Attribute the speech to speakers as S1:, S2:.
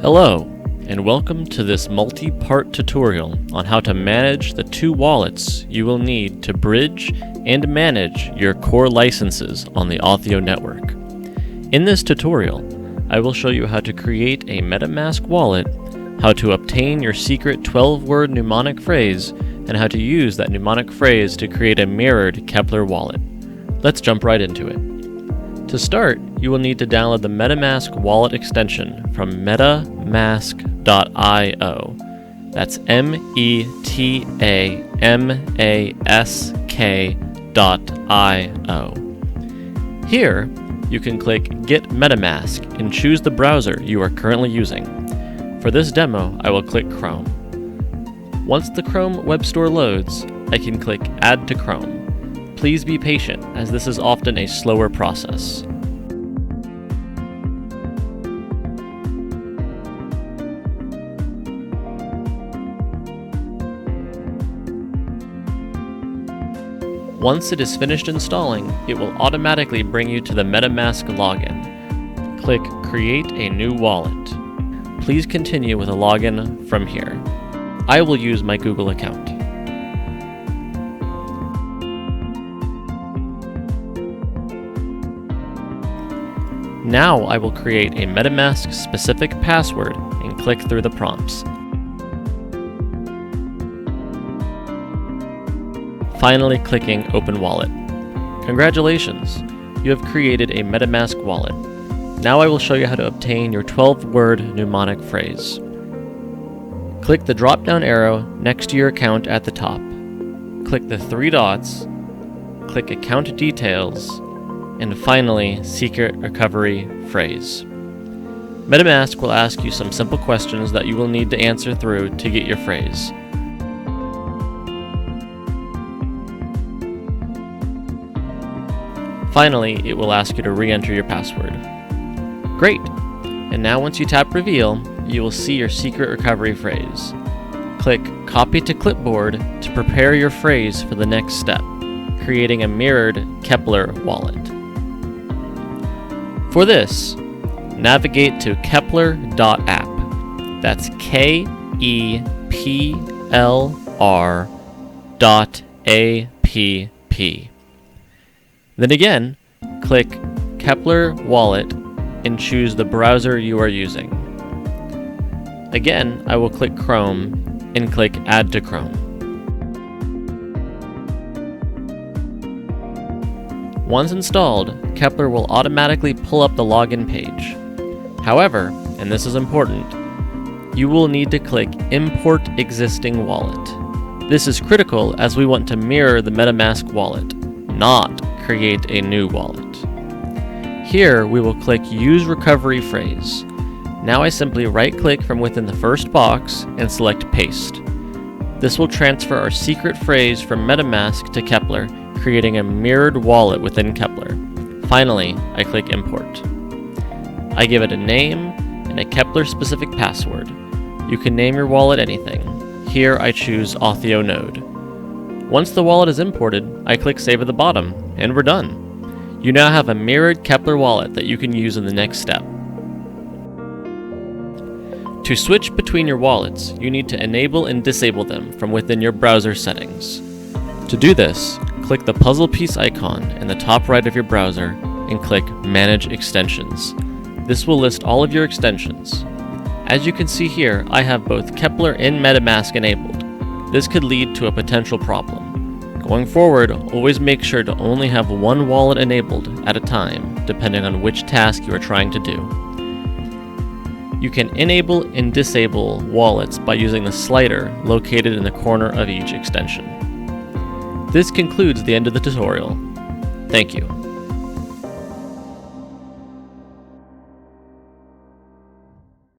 S1: Hello, and welcome to this multi-part tutorial on how to manage the two wallets you will need to bridge and manage your core licenses on the Autheo network. In this tutorial, I will show you how to create a MetaMask wallet, how to obtain your secret 12-word mnemonic phrase, and how to use that mnemonic phrase to create a mirrored Keplr wallet. Let's jump right into it. To start, you will need to download the MetaMask wallet extension from MetaMask.io. That's METAMASK.io. Here, you can click Get MetaMask and choose the browser you are currently using. For this demo, I will click Chrome. Once the Chrome web store loads, I can click Add to Chrome. Please be patient, as this is often a slower process. Once it is finished installing, it will automatically bring you to the MetaMask login. Click Create a new wallet. Please continue with a login from here. I will use my Google account. Now I will create a MetaMask specific password and click through the prompts. Finally clicking Open Wallet. Congratulations! You have created a MetaMask wallet. Now I will show you how to obtain your 12-word mnemonic phrase. Click the drop-down arrow next to your account at the top. Click the three dots, click Account Details, and finally, Secret Recovery Phrase. MetaMask will ask you some simple questions that you will need to answer through to get your phrase. Finally, it will ask you to re-enter your password. Great! And now once you tap Reveal, you will see your secret recovery phrase. Click Copy to Clipboard to prepare your phrase for the next step, creating a mirrored Keplr wallet. For this, navigate to Keplr.app. That's KEPLR.app. Then again, click Keplr Wallet and choose the browser you are using. Again, I will click Chrome and click Add to Chrome. Once installed, Keplr will automatically pull up the login page. However, and this is important, you will need to click Import Existing Wallet. This is critical as we want to mirror the MetaMask wallet, not create a new wallet. Here, we will click Use Recovery Phrase. Now I simply right-click from within the first box and select Paste. This will transfer our secret phrase from MetaMask to Keplr, creating a mirrored wallet within Keplr. Finally, I click Import. I give it a name and a Keplr-specific password. You can name your wallet anything. Here I choose Autheo Node. Once the wallet is imported, I click Save at the bottom, and we're done. You now have a mirrored Keplr wallet that you can use in the next step. To switch between your wallets, you need to enable and disable them from within your browser settings. To do this, click the puzzle piece icon in the top right of your browser and click Manage Extensions. This will list all of your extensions. As you can see here, I have both Keplr and MetaMask enabled. This could lead to a potential problem. Going forward, always make sure to only have one wallet enabled at a time, depending on which task you are trying to do. You can enable and disable wallets by using the slider located in the corner of each extension. This concludes the end of the tutorial. Thank you.